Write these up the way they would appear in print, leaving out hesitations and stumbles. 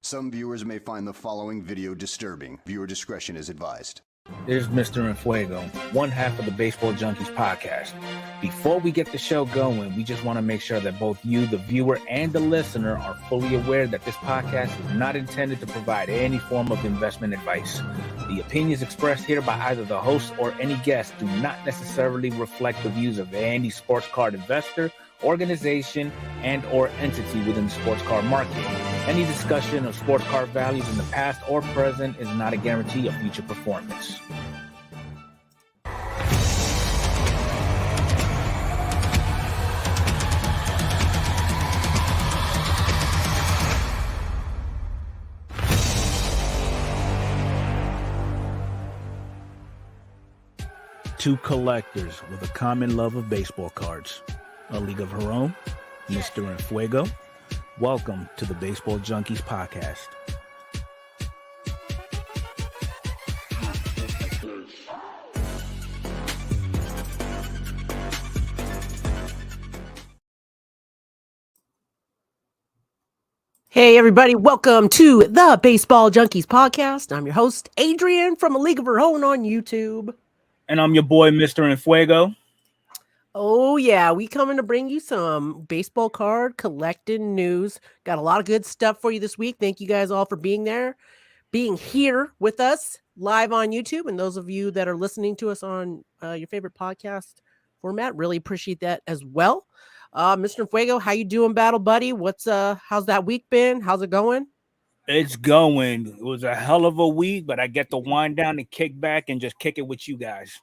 Some viewers may find the following video disturbing. Viewer discretion is advised. This is Mr. Enfuego, one half of the Baseball Junkies podcast. Before we get the show going, we just want to make sure that both you, the viewer, and the listener are fully aware that this podcast is not intended to provide any form of investment advice. The opinions expressed here by either the host or any guest do not necessarily reflect the views of any sports card investor, organization, and or entity within the sports card market. Any discussion of sports card values in the past or present is not a guarantee of future performance. Two collectors with a common love of baseball cards. A league of her own, Mr. Enfuego. Welcome to the Baseball Junkies podcast. Hey everybody, welcome to the Baseball Junkies podcast. I'm your host, Adrian from A League of Her Own on YouTube. And I'm your boy, Mr. Enfuego. Oh yeah, we coming to bring you some baseball card collecting news. Got a lot of good stuff for you this week. Thank you guys all for being here with us live on YouTube. And those of you that are listening to us on your favorite podcast format, really appreciate that as well. Mr. Fuego, how you doing, battle buddy? How's that week been? How's it going? It's going. It was a hell of a week, but I get to wind down and kick back and just kick it with you guys.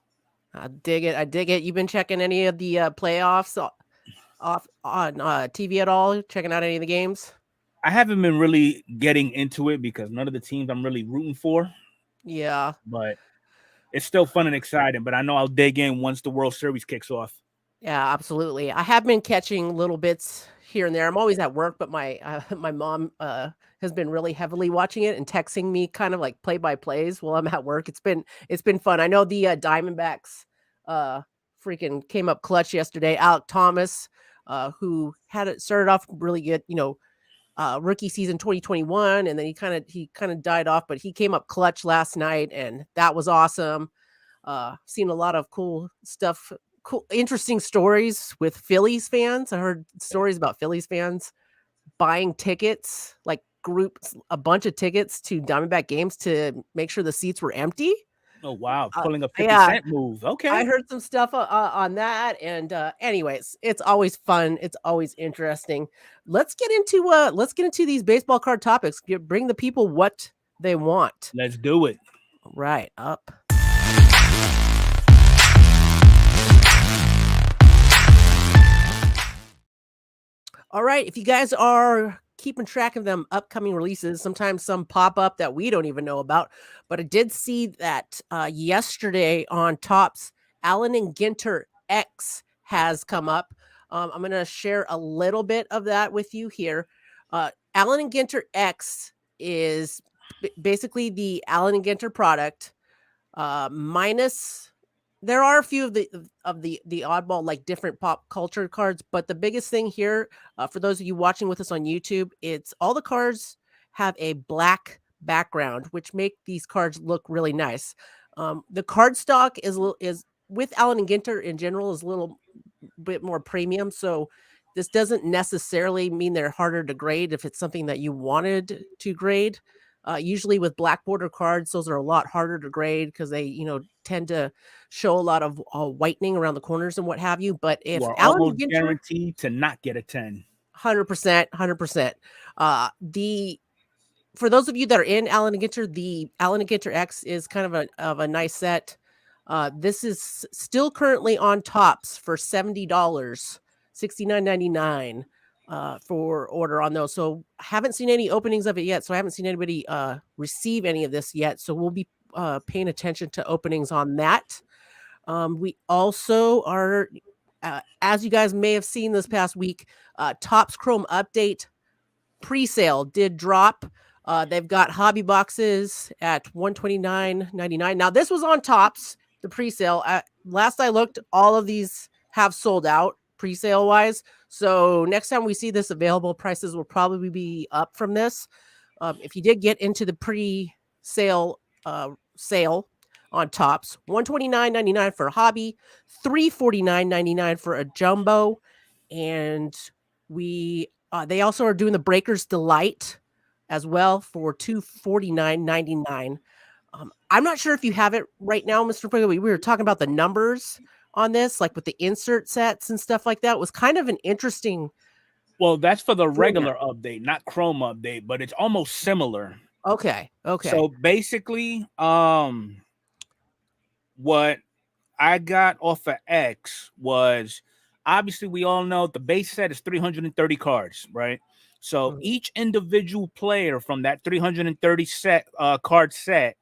I dig it. You've been checking any of the playoffs off on TV at all? Checking out any of the games? I haven't been really getting into it because none of the teams I'm really rooting for. Yeah. But it's still fun and exciting. But I know I'll dig in once the World Series kicks off. Yeah, absolutely. I have been catching little bits here and there. I'm always at work, but my mom has been really heavily watching it and texting me kind of like play-by-plays while I'm at work. It's been fun. I know the Diamondbacks freaking came up clutch yesterday. Alec Thomas, who had it started off really good, rookie season 2021, and then he kind of died off, but he came up clutch last night, and that was awesome. Seen a lot of cool stuff cool, interesting stories with Phillies fans. I heard stories about Phillies fans buying tickets, like groups, a bunch of tickets to Diamondback games to make sure the seats were empty. Oh, wow. Uh, Pulling a 50 yeah, Cent move. Okay. I heard some stuff on that. And anyways, it's always fun. It's always interesting. Let's get into these baseball card topics. Bring the people what they want. Let's do it. Right up. All right, if you guys are keeping track of them upcoming releases, sometimes some pop up that we don't even know about, but I did see that yesterday on Topps, Allen and Ginter X has come up. I'm going to share a little bit of that with you here. Allen and Ginter X is basically the Allen and Ginter product minus. There are a few of the oddball, like different pop culture cards, but the biggest thing here, for those of you watching with us on YouTube, it's all the cards have a black background, which make these cards look really nice. The card stock is with Allen and Ginter in general is a little bit more premium, so this doesn't necessarily mean they're harder to grade if it's something that you wanted to grade. Usually with black border cards, those are a lot harder to grade because they, tend to show a lot of whitening around the corners and what have you. But if You are Allen almost Ginter, guaranteed to not get a 10. 100%. For those of you that are in Allen and Ginter, the Allen and Ginter X is kind of a nice set. This is still currently on Topps for $70, $69.99 for order on those. So I haven't seen any openings of it yet. So I haven't seen anybody receive any of this yet. So we'll be paying attention to openings on that. We also are, as you guys may have seen this past week, Topps Chrome Update pre-sale did drop. They've got hobby boxes at $129.99. Now this was on Topps, the pre-sale. Last I looked, all of these have sold out pre-sale wise. So next time we see this available, prices will probably be up from this. If you did get into the pre-sale sale on Topps, $129.99 for a hobby, $349.99 for a jumbo, and they also are doing the Breaker's Delight as well for $249.99. I'm not sure if you have it right now, Mr. Pugh. We were talking about the numbers on this, like with the insert sets and stuff like that. It was kind of an interesting. Well, that's for the regular update, not Chrome update, but it's almost similar. Okay. So basically, what I got off of X was, obviously we all know the base set is 330 cards, right? So each individual player from that 330 card set,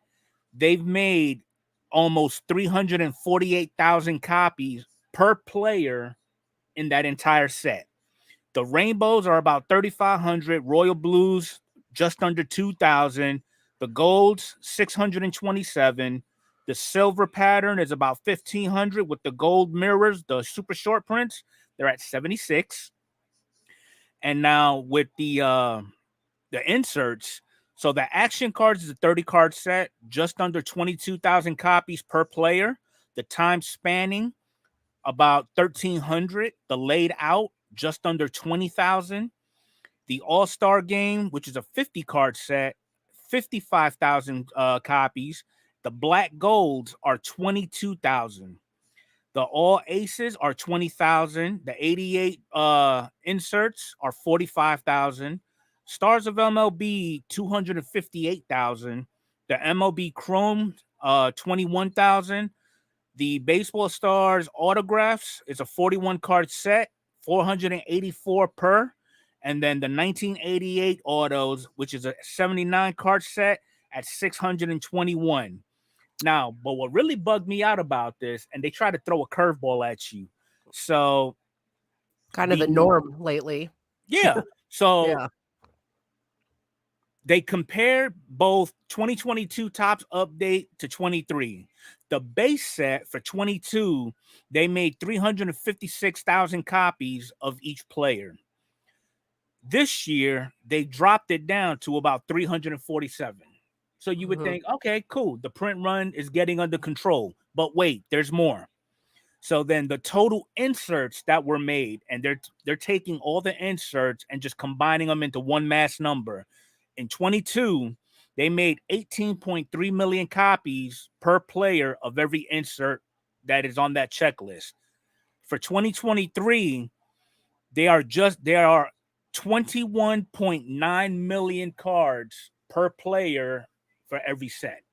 they've made almost 348,000 copies per player in that entire set. The rainbows are about 3,500, royal blues just under 2,000, the golds 627, the silver pattern is about 1,500 with the gold mirrors, the super short prints, they're at 76. And now with the inserts, so the action cards is a 30 card set, just under 22,000 copies per player. The time spanning about 1,300. The laid out just under 20,000. The All-Star Game, which is a 50 card set, 55,000 copies. The black golds are 22,000. The all aces are 20,000. The 88 inserts are 45,000. Stars of MLB 258,000. The MLB Chrome 21,000. The Baseball Stars autographs is a 41 card set, 484 per. And then the 1988 autos, which is a 79 card set at 621. Now, but what really bugged me out about this, and they try to throw a curveball at you. So kind of the norm lately. Yeah. So yeah. They compare both 2022 Topps update to 23. The base set for 22, they made 356,000 copies of each player. This year, they dropped it down to about 347. So you would think, okay, cool. The print run is getting under control. But wait, there's more. So then the total inserts that were made, and they're taking all the inserts and just combining them into one mass number. In 22, they made 18.3 million copies per player of every insert that is on that checklist. For 2023, there are 21.9 million cards per player for every set.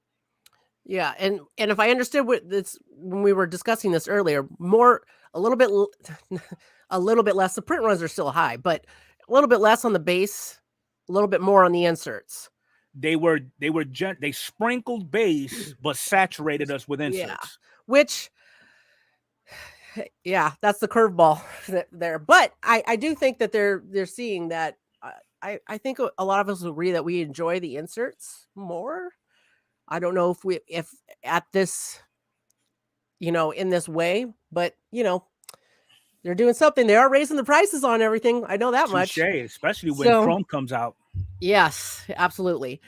Yeah, and if I understood what this when we were discussing this earlier, a little bit less. The print runs are still high, but a little bit less on the base, a little bit more on the inserts. They sprinkled base but saturated us with inserts. Yeah, which yeah, that's the curveball there. But I do think that they're seeing that. I think a lot of us agree that we enjoy the inserts more. I don't know if at this, in this way, but they're doing something. They are raising the prices on everything. I know that much. Especially when Chrome comes out. Yes, absolutely.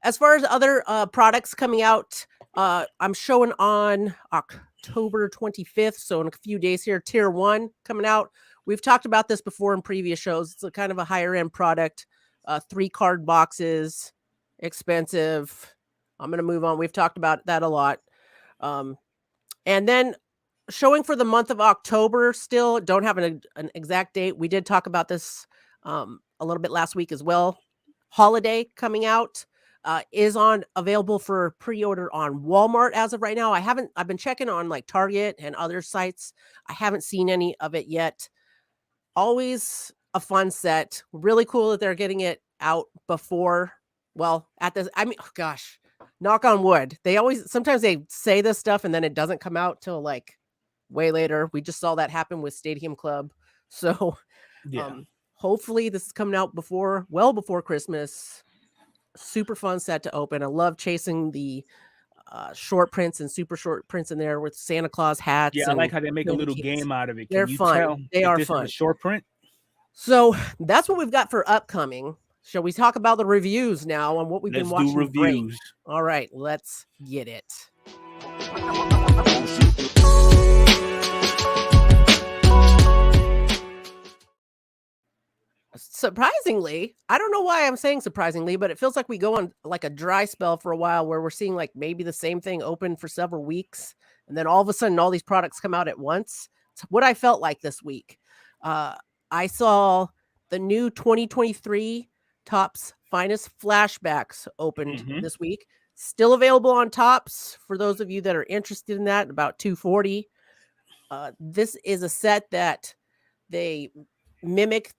As far as other products coming out, I'm showing on October 25th. So in a few days here, Tier 1 coming out. We've talked about this before in previous shows. It's a kind of a higher end product, 3 card boxes, expensive. I'm going to move on. We've talked about that a lot. And then showing for the month of October, still don't have an exact date. We did talk about this a little bit last week as well. Holiday coming out is available for pre-order on Walmart as of right now. I've been checking on like Target and other sites. I haven't seen any of it yet. Always a fun set. Really cool that they're getting it out before. Well, knock on wood. Sometimes they say this stuff and then it doesn't come out till like way later. We just saw that happen with Stadium Club. So hopefully this is coming out well before Christmas. Super fun set to open. I love chasing the short prints and super short prints in there with Santa Claus hats. Yeah, I like how they make a little game out of it. They're fun. They are fun. Is a short print. So that's what we've got for upcoming. Shall we talk about the reviews now on what we've been watching? Let's do reviews. Great. All right, let's get it. Surprisingly, I don't know why I'm saying surprisingly, but it feels like we go on like a dry spell for a while where we're seeing like maybe the same thing open for several weeks. And then all of a sudden, all these products come out at once. It's what I felt like this week. I saw the new 2023 Topps Finest Flashbacks opened this week. Still available on Topps for those of you that are interested in that, about $240. This is a set that they mimic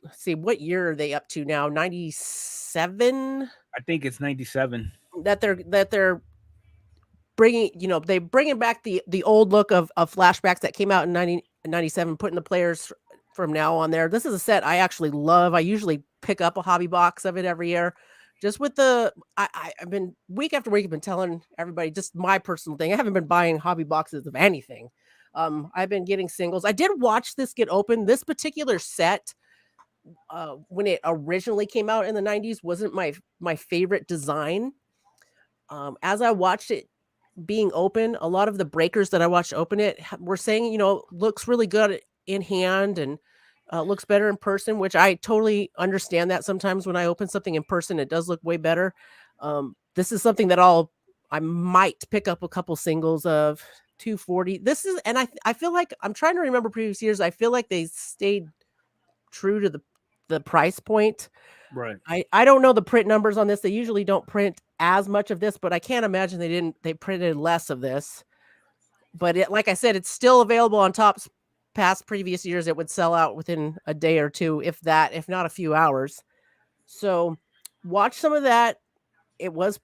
let's see, what year are they up to now? 97? I think it's 97. That they're bringing, they bringing back the old look of flashbacks that came out in 97, putting the players from now on there. This is a set I actually love. I usually pick up a hobby box of it every year. Just with I've been week after week, I've been telling everybody just my personal thing. I haven't been buying hobby boxes of anything. I've been getting singles. I did watch this get open. This particular set, when it originally came out in the 90s, wasn't my favorite design. As I watched it being open, a lot of the breakers that I watched open it were saying, looks really good in hand and looks better in person, which I totally understand that. Sometimes when I open something in person, it does look way better. This is something that I might pick up a couple singles of. $240. This is, and I feel like I'm trying to remember previous years. I feel like they stayed true to the price point. Right. I don't know the print numbers on this. They usually don't print as much of this, but I can't imagine they printed less of this. But like I said, it's still available on Topps. Past previous years, it would sell out within a day or two, if not a few hours. So watch some of that. It was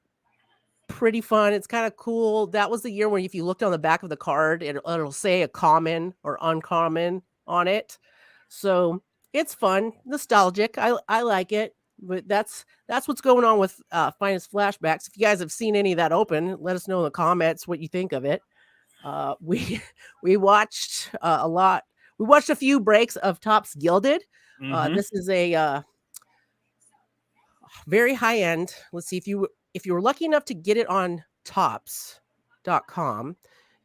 pretty fun. It's kind of cool. That was the year when if you looked on the back of the card, it'll say a common or uncommon on it. So it's fun, nostalgic. I like it. But that's what's going on with Finest Flashbacks. If you guys have seen any of that open, let us know in the comments what you think of it. We watched a lot. We watched a few breaks of Topps Gilded. This is a very high end. Let's see if you were lucky enough to get it on Topps.com.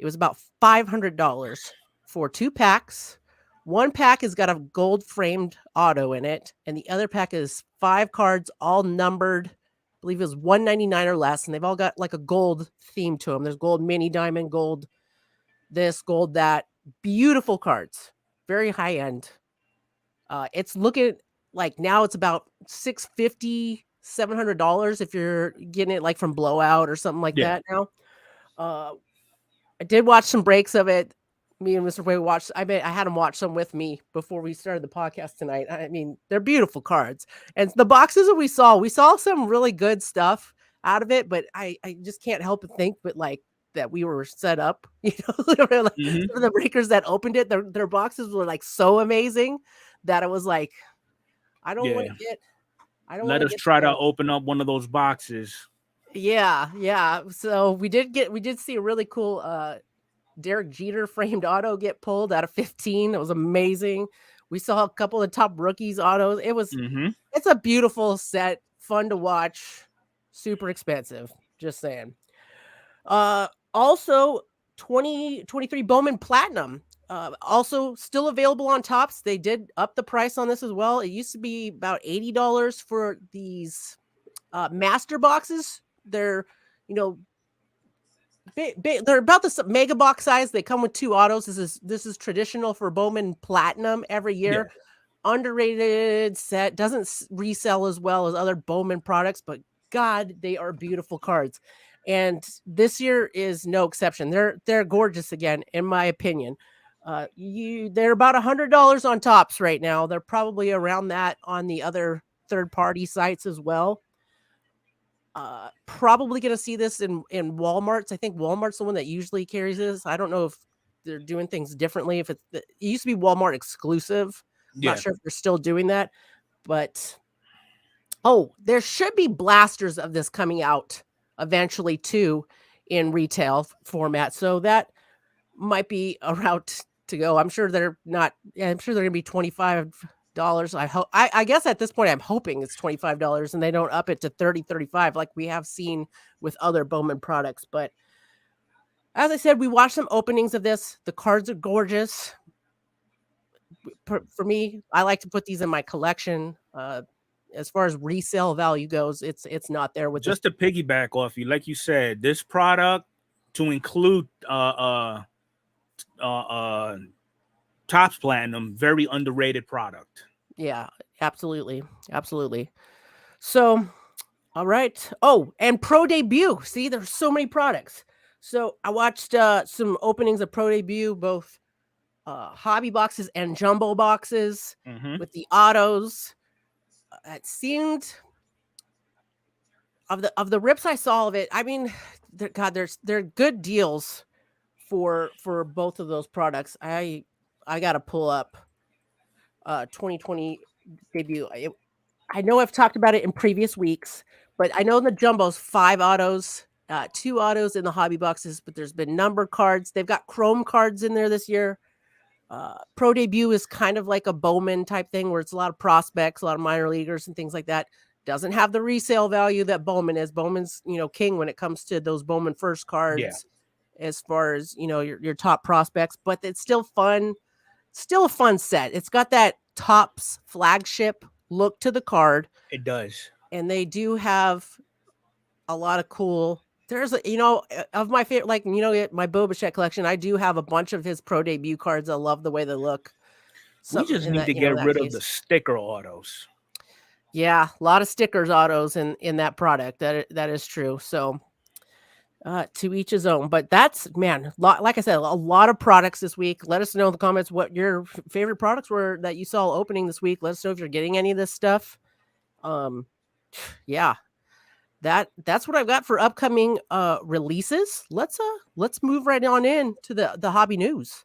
It was about $500 for 2 packs. One pack has got a gold framed auto in it, and the other pack is 5 cards, all numbered. I believe it was $199 or less, and they've all got like a gold theme to them. There's gold mini diamond, gold this, gold that. Beautiful cards, very high end. It's looking like now it's about $650, $700 if you're getting it like from Blowout or something like that now. I did watch some breaks of it. Me and Mr. Way watched. I had him watch some with me before we started the podcast tonight. I mean, they're beautiful cards, and the boxes that we saw some really good stuff out of it. But I just can't help but think, that we were set up. Like, some of the breakers that opened it, their boxes were like so amazing that it was like, I don't want to get. I don't. Let us try to open up one of those boxes. Yeah. So we did see a really cool Derek Jeter framed auto get pulled out of 15. It was amazing. We saw a couple of top rookies autos. It's a beautiful set, fun to watch, super expensive. Just saying. Also 2023 Bowman Platinum. Also still available on Tops. They did up the price on this as well. It used to be about $80 for these master boxes. They're they're about the mega box size. They come with 2 autos. This is traditional for Bowman Platinum every year. Underrated set, doesn't resell as well as other Bowman products, but God, they are beautiful cards. And this year is no exception. They're gorgeous again, in my opinion. They're about $100 on Tops right now. They're probably around that on the other third-party sites as well. Probably going to see this in Walmart's. I think Walmart's the one that usually carries this. I don't know if they're doing things differently. It used to be Walmart exclusive. I'm not sure if they're still doing that, but there should be blasters of this coming out eventually too in retail format. So that might be a route to go. I'm sure they're not. I'm sure they're going to be $25. I hope. I guess at this point, I'm hoping it's $25 and they don't up it to $30, $35 like we have seen with other Bowman products. But as I said, we watched some openings of this. The cards are gorgeous. For me, I like to put these in my collection. As far as resale value goes, it's not there with just to piggyback off you, like you said, this product to include Tops Platinum, very underrated product. Yeah, absolutely. So, all right. Oh, and Pro Debut. See, there's so many products. So I watched some openings of Pro Debut, both hobby boxes and jumbo boxes with the autos. It seemed of the rips I saw of it. I mean, they're good deals for both of those products. I got to pull up 2020 debut. I know I've talked about it in previous weeks, but I know in the jumbos 5 autos, 2 autos in the hobby boxes, but there's been number cards. They've got chrome cards in there this year. Pro Debut is kind of like a Bowman type thing where it's a lot of prospects, a lot of minor leaguers and things like that. Doesn't have the resale value that Bowman is. Bowman's, king when it comes to those Bowman first cards as far as, your top prospects, but it's still fun. Still a fun set. It's got that Tops flagship look to the card. It does. And they do have a lot of cool. There's of my favorite, my Boba Fett collection, I do have a bunch of his Pro Debut cards. I love the way they look. We just need to get rid of the sticker autos. Yeah, a lot of stickers autos in that product. That is true. So to each his own. But that's, like I said, a lot of products this week. Let us know in the comments what your favorite products were that you saw opening this week. Let us know if you're getting any of this stuff. Yeah. That's what I've got for upcoming releases. Let's move right on in to the hobby news.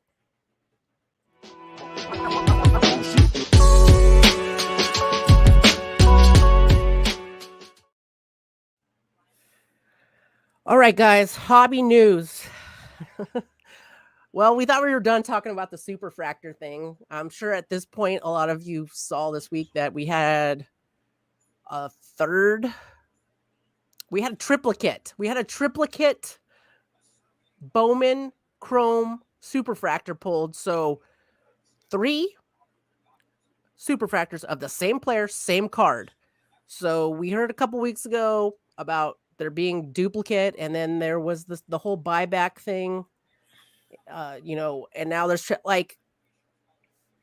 All right, guys, hobby news. Well, we thought we were done talking about the Superfractor thing. I'm sure at this point, a lot of you saw this week that we had a Triplacte. We had a Triplacte Bowman chrome Superfractor pulled. So 3 Superfractors of the same player, same card. So we heard a couple weeks ago about there being duplicate, and then there was the whole buyback thing. And now there's like,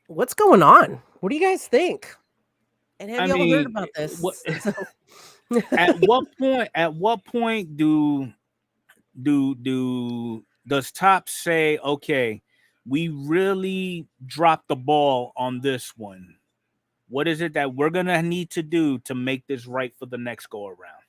what's going on? What do you guys think? And have I y'all heard mean, about what this? at what point does Top say, okay, we really dropped the ball on this one? What is it that we're gonna need to do to make this right for the next go around?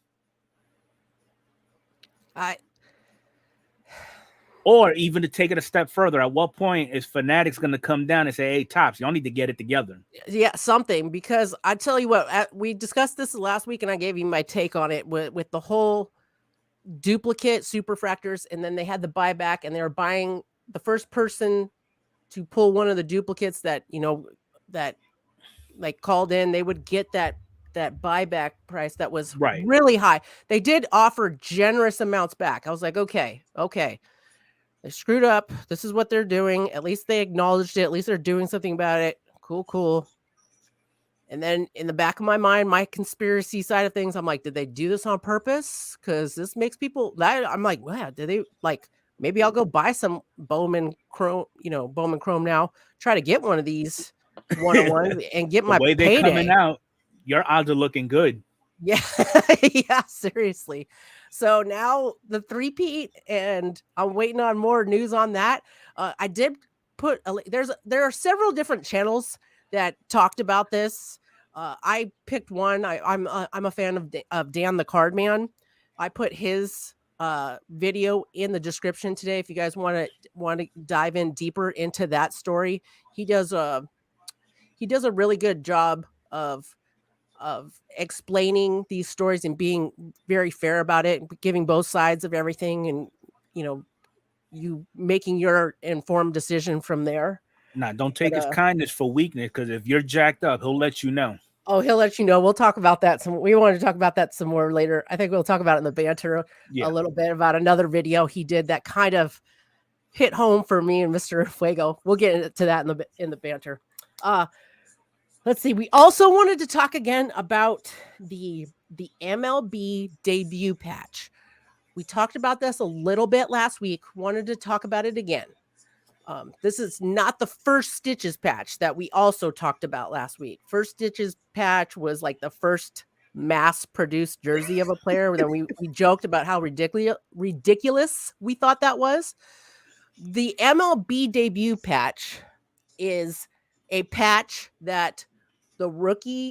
Or even to take it a step further, at what point is Fanatics going to come down and say, hey, Tops, y'all need to get it together? Yeah, something, because I tell you what, we discussed this last week and I gave you my take on it with the whole duplicate Superfractors, and then they had the buyback and they were buying the first person to pull one of the duplicates that, that like called in, they would get that buyback price that was really high. They did offer generous amounts back. I was like, okay. They screwed up. This is what they're doing. At least they acknowledged it. At least they're doing something about it. Cool. And then in the back of my mind, my conspiracy side of things, I'm like, did they do this on purpose? Because this makes people that I'm like, wow, did they like maybe I'll go buy some Bowman Chrome, Bowman Chrome now, try to get one of these one-on-ones and get my way they're payday. Coming out, your odds are looking good. Yeah. Yeah, seriously. So now the 3-peat, and I'm waiting on more news on that. I did put there are several different channels that talked about this. I picked one. I'm a fan of Dan the Cardman. I put his video in the description today if you guys want to dive in deeper into that story. He does a really good job of explaining these stories and being very fair about it, giving both sides of everything, and you making your informed decision from there. Nah, don't take his kindness for weakness, because if you're jacked up, he'll let you know. Oh, he'll let you know. We'll talk about that we wanted to talk about that some more later. I think we'll talk about it in the banter a little bit about another video he did that kind of hit home for me and Mr. Fuego. We'll get into that in the banter. Let's see. We also wanted to talk again about the MLB debut patch. We talked about this a little bit last week. Wanted to talk about it again. This is not the First Stitches patch that we also talked about last week. First Stitches patch was like the first mass-produced jersey of a player. Then we joked about how ridiculous we thought that was. The MLB debut patch is a patch that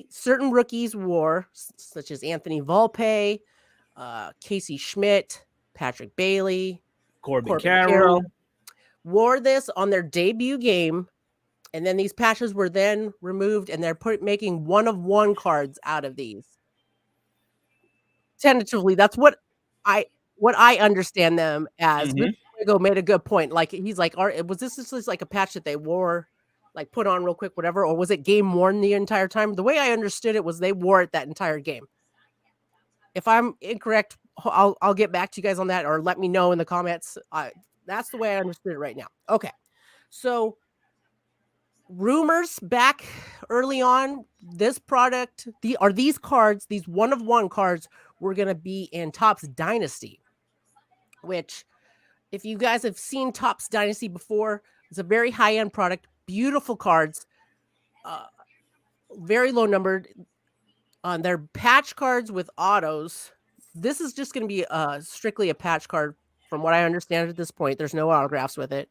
certain rookies wore, such as Anthony Volpe, Casey Schmidt, Patrick Bailey, Corbin Carroll, wore this on their debut game, and then these patches were then removed, and they're making 1-of-1 cards out of these. Tentatively, that's what I understand them as. Fuego made a good point. Like he's like, was this just like a patch that they wore, like put on real quick, whatever, or was it game worn the entire time? The way I understood it was they wore it that entire game. If I'm incorrect, I'll get back to you guys on that, or let me know in the comments. That's the way I understood it right now. Okay. So rumors back early on, this product, these cards, these 1-of-1 cards were going to be in Topps Dynasty, which if you guys have seen Topps Dynasty before, it's a very high-end product, beautiful cards, very low numbered. On their patch cards with autos, this is just going to be strictly a patch card from what I understand at this point. There's no autographs with it.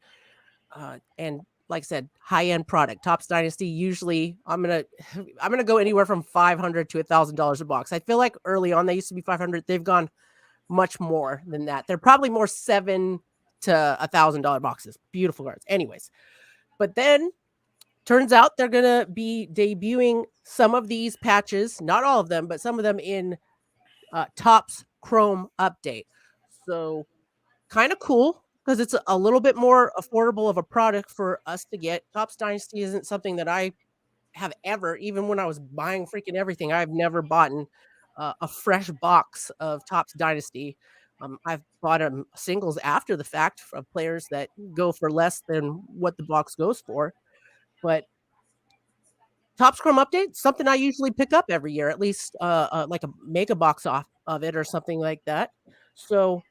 And like I said, high-end product. Topps Dynasty, usually I'm gonna go anywhere from $500 to $1,000 a box. I feel like early on they used to be $500. They've gone much more than that. They're probably more $700 to $1,000 boxes. Beautiful cards. Anyways, but then turns out they're gonna be debuting some of these patches, not all of them, but some of them in Topps Chrome update. So kind of cool, because it's a little bit more affordable of a product for us to get. Topps Dynasty isn't something that I have ever, even when I was buying freaking everything, I've never bought a fresh box of Topps Dynasty. I've bought them singles after the fact of players that go for less than what the box goes for. But Top Scrum update, something I usually pick up every year, at least like a mega box off of it or something like that. So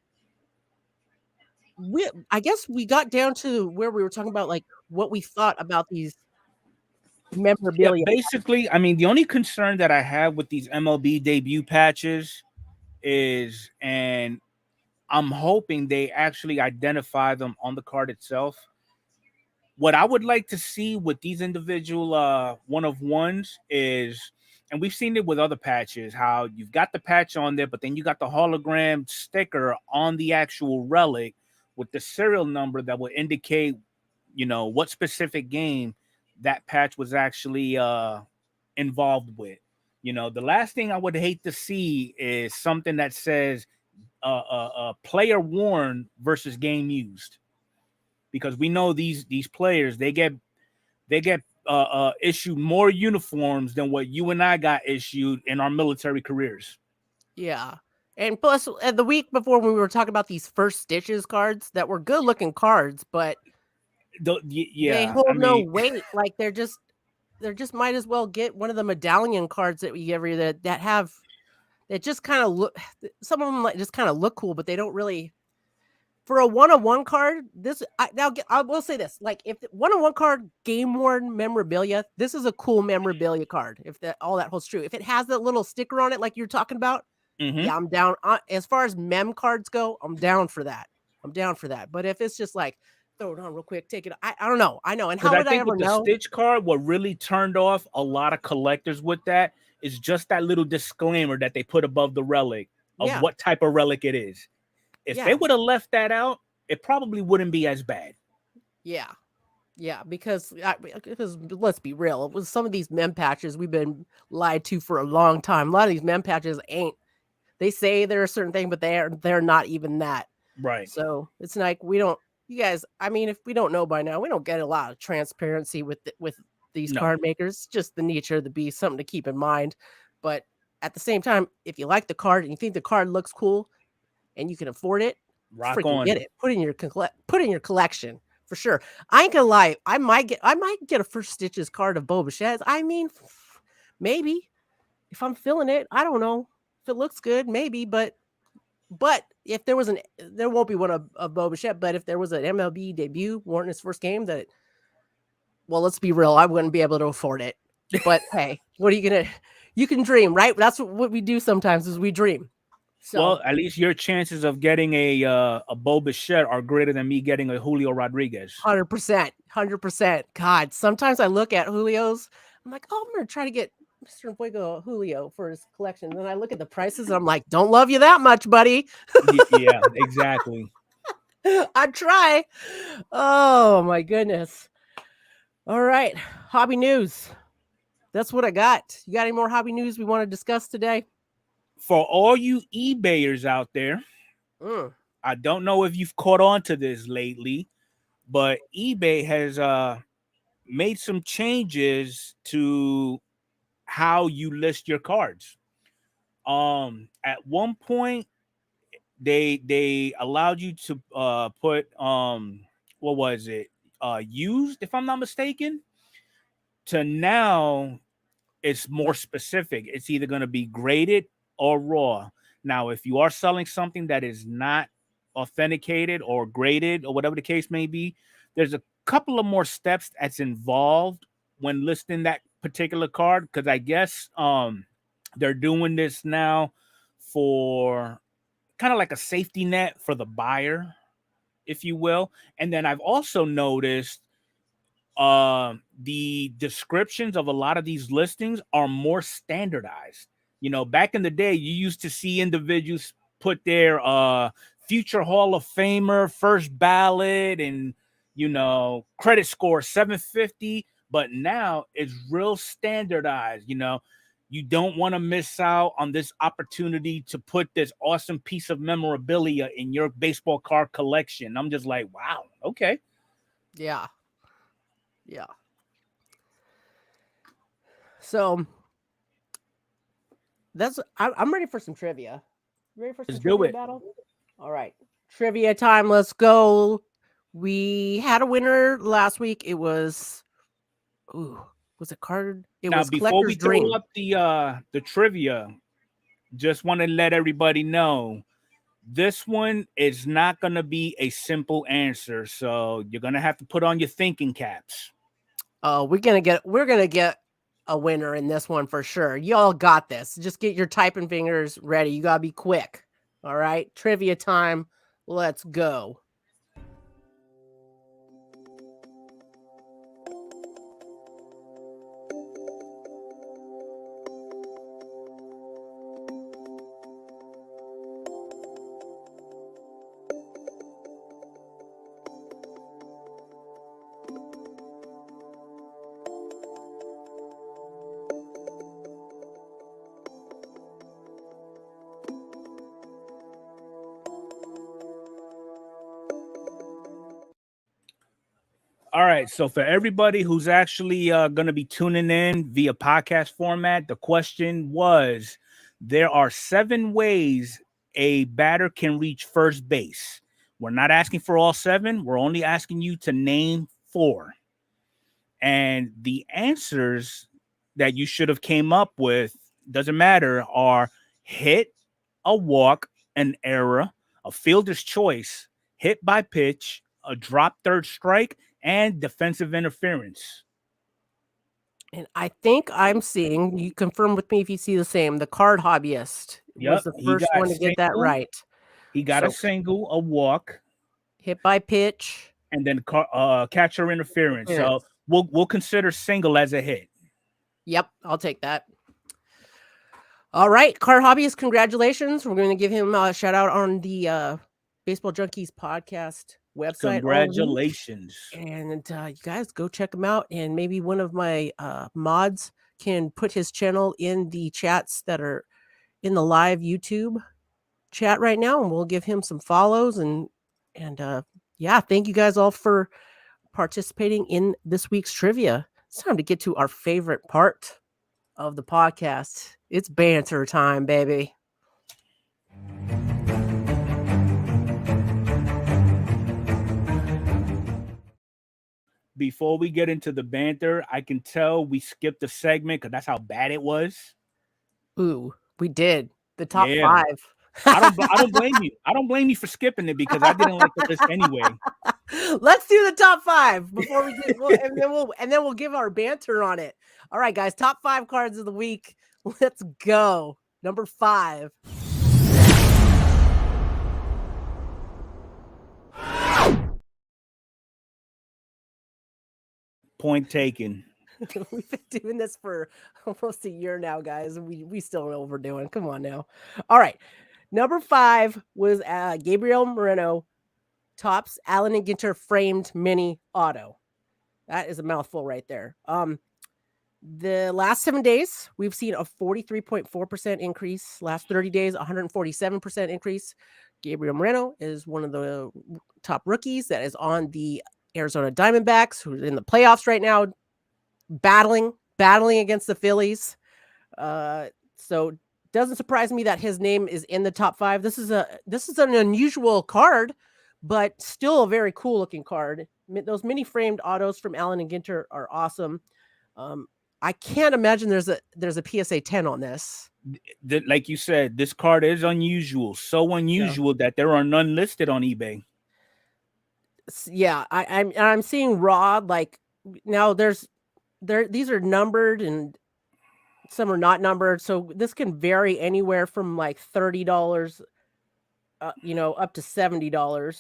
I guess we got down to where we were talking about like what we thought about these Yeah, memorabilia. basically, I mean, the only concern that I have with these MLB debut patches is, and I'm hoping they actually identify them on the card itself. What I would like to see with these individual one of ones is, and we've seen it with other patches, how you've got the patch on there, but then you got the hologram sticker on the actual relic with the serial number that will indicate, you know, what specific game that patch was actually involved with. You know, the last thing I would hate to see is something that says player worn versus game used, because we know these players, they get issued more uniforms than what you and I got issued in our military careers. Yeah. And plus, the week before when we were talking about these first stitches cards that were good looking cards, but they Yeah, hold I no mean, weight. Like they're just might as well get one of the medallion cards that we give you that have that just kind of look. Some of them like just kind of look cool, but they don't really. For a one-on-one card, I will say this: like if the one-on-one card game worn memorabilia, this is a cool memorabilia card. If all that holds true, if it has that little sticker on it, like you're talking about, yeah, I'm down. As far as mem cards go, I'm down for that. But if it's just like throw it on real quick, take it, I don't know. I know. And because how I would I think ever with the know? Stitch card, what really turned off a lot of collectors with that is just that little disclaimer that they put above the relic of Yeah, what type of relic it is. If they yeah, would have left that out, it probably wouldn't be as bad. yeah. Yeah, because let's be real, with some of these mem patches we've been lied to for a long time. A lot of these mem patches ain't. They say they're a certain thing, but they're not even that. Right. So it's like we don't. You guys, I mean, if we don't know by now, we don't get a lot of transparency with these No. card makers. It's just the nature of the beast, something to keep in mind. But at the same time, if you like the card and you think the card looks cool and you can afford it, Rock freaking on. get it. Put in your collection for sure. I ain't gonna lie. I might get a first stitches card of Boba Fett. I mean, maybe if I'm feeling it. I don't know if it looks good, maybe. But if there was there won't be one of Boba Fett. But if there was an MLB debut, warrant his first game, well, let's be real. I wouldn't be able to afford it. But hey, what are you gonna? You can dream, right? That's what we do sometimes is we dream. So, well, at least your chances of getting a Boba Fett are greater than me getting a Julio Rodriguez. 100%. God, sometimes I look at Julio's. I'm like, oh, I'm gonna try to get Mr. Fuego Julio for his collection. And then I look at the prices and I'm like, don't love you that much, buddy. Yeah, exactly. I'd try. Oh my goodness. All right. Hobby news. That's what I got. You got any more hobby news we want to discuss today? For all you eBayers out there, I don't know if you've caught on to this lately, but eBay has made some changes to how you list your cards. At one point, they allowed you to put what was it? Used, if I'm not mistaken. To now, it's more specific. It's either going to be graded or raw. Now, if you are selling something that is not authenticated or graded or whatever the case may be, there's a couple of more steps that's involved when listing that particular card, because I guess they're doing this now for kind of like a safety net for the buyer, if you will. And then I've also noticed the descriptions of a lot of these listings are more standardized. You know, back in the day, you used to see individuals put their future Hall of Famer, first ballot, and you know, credit score 750, but now it's real standardized. You know, you don't want to miss out on this opportunity to put this awesome piece of memorabilia in your baseball card collection. I'm just like, wow, okay. Yeah. So I'm ready for some trivia. You ready for some Let's do trivia it. battle? All right. Trivia time. Let's go. We had a winner last week. It was, was it card? It Now, was before Collector's we throw Dream. up the trivia, just want to let everybody know this one is not going to be a simple answer. So you're going to have to put on your thinking caps. Oh, we're gonna get a winner in this one for sure. Y'all got this. Just get your typing fingers ready. You gotta be quick. All right. Trivia time. Let's go. All right. So for everybody who's actually going to be tuning in via podcast format, the question was, there are 7 ways a batter can reach first base. We're not asking for all 7. We're only asking you to name 4. And the answers that you should have came up with, doesn't matter, are hit, a walk, an error, a fielder's choice, hit by pitch, a drop third strike, and defensive interference. And I think I'm seeing, you confirm with me if you see the same, the card hobbyist was the first one to get that right. He got a single, a walk, hit by pitch, and then catcher interference. So we'll consider single as a hit. Yep, I'll take that. All right, Card Hobbyist, congratulations. We're going to give him a shout out on the Baseball Junkies podcast website. Congratulations. And you guys go check him out. And maybe one of my mods can put his channel in the chats that are in the live YouTube chat right now. And we'll give him some follows. And yeah, thank you guys all for participating in this week's trivia. It's time to get to our favorite part of the podcast. It's banter time, baby. Before we get into the banter, I can tell we skipped a segment because that's how bad it was. Ooh, we did. The top 5. I don't blame you. I don't blame you for skipping it because I didn't like the list anyway. Let's do the top 5 before we do, and then we'll give our banter on it. All right, guys, top 5 cards of the week. Let's go. Number 5. Point taken. We've been doing this for almost a year now, guys. We still know what we're doing. Come on now. All right. Number 5 was Gabriel Moreno, Topps Allen and Ginter framed mini auto. That is a mouthful right there. The last 7 days, we've seen a 43.4% increase. Last 30 days, 147% increase. Gabriel Moreno is one of the top rookies that is on the Arizona Diamondbacks, who's in the playoffs right now, battling against the Phillies. So doesn't surprise me that his name is in the top 5. This is an unusual card, but still a very cool looking card. Those mini framed autos from Allen and Ginter are awesome. I can't imagine there's a PSA 10 on this. Like you said, this card is unusual. So unusual that there are none listed on eBay. Yeah, I'm seeing raw. Like now, these are numbered and some are not numbered. So this can vary anywhere from like $30, up to $70.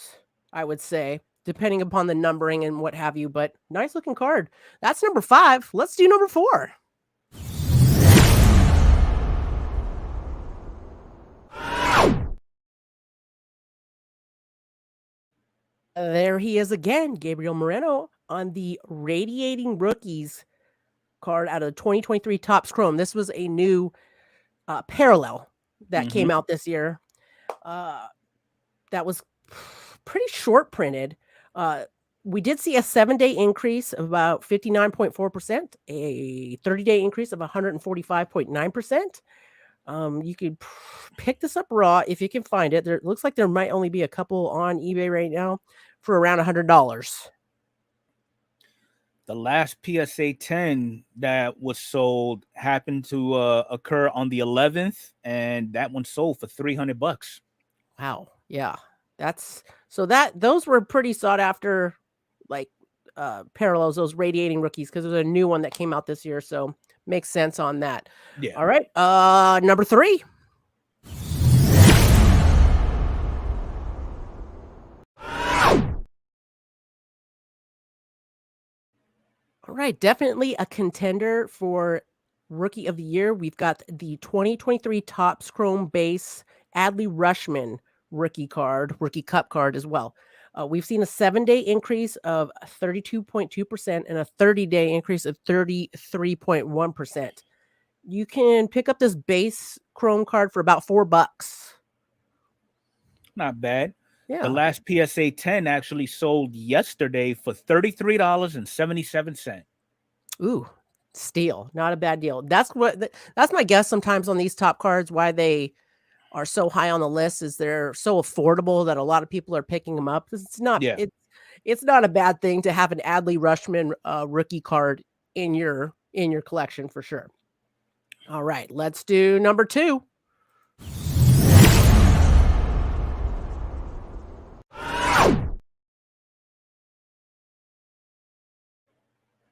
I would say, depending upon the numbering and what have you. But nice looking card. That's number 5. Let's do number 4. There he is again, Gabriel Moreno on the Radiating Rookies card out of the 2023 Topps Chrome. This was a new parallel that came out this year. That was pretty short printed. We did see a 7-day increase of about 59.4%, a 30-day increase of 145.9%. You could pick this up raw if you can find it. There looks like there might only be a couple on eBay right now for around $100. The last PSA 10 that was sold happened to occur on the 11th, and that one sold for $300. Wow. Yeah. Those were pretty sought after, like parallels, those radiating rookies, because there's a new one that came out this year. So makes sense on that. Yeah. All right. Number 3. All right, definitely a contender for Rookie of the Year. We've got the 2023 Topps Chrome Base Adley Rushman rookie cup card as well. We've seen a 7-day increase of 32.2% and a 30-day increase of 33.1%. You can pick up this base Chrome card for about $4. Not bad. Yeah. The last PSA 10 actually sold yesterday for $33.77. Ooh, steal. Not a bad deal. That's my guess sometimes on these top cards, why they are so high on the list, is they're so affordable that a lot of people are picking them up. It's not a bad thing to have an Adley Rushman rookie card in your collection for sure. All right, let's do number 2.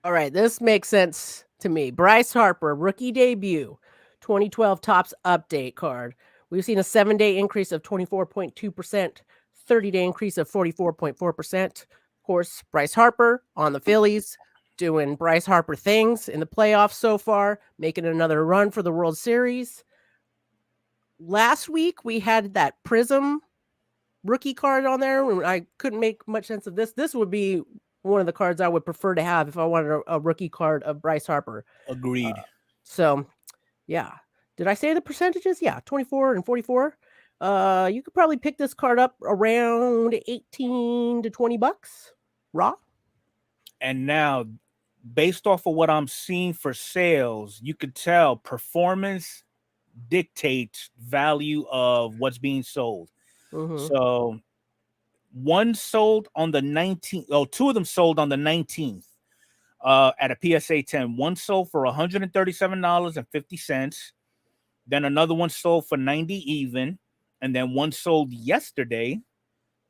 All right, this makes sense to me. Bryce Harper, rookie debut, 2012 Topps update card. We've seen a 7-day increase of 24.2%, 30-day increase of 44.4%. Of course, Bryce Harper on the Phillies, doing Bryce Harper things in the playoffs so far, making another run for the World Series. Last week, we had that Prism rookie card on there. I couldn't make much sense of this. This would be one of the cards I would prefer to have if I wanted a rookie card of Bryce Harper. Agreed. So, yeah. Did I say the percentages? Yeah, 24 and 44. You could probably pick this card up around 18 to $20 raw. And now, based off of what I'm seeing for sales, you could tell performance dictates value of what's being sold. Mm-hmm. So one sold on the 19th. Oh, two of them sold on the 19th at a PSA 10. One sold for $137.50. Then another one sold for $90 even. And then one sold yesterday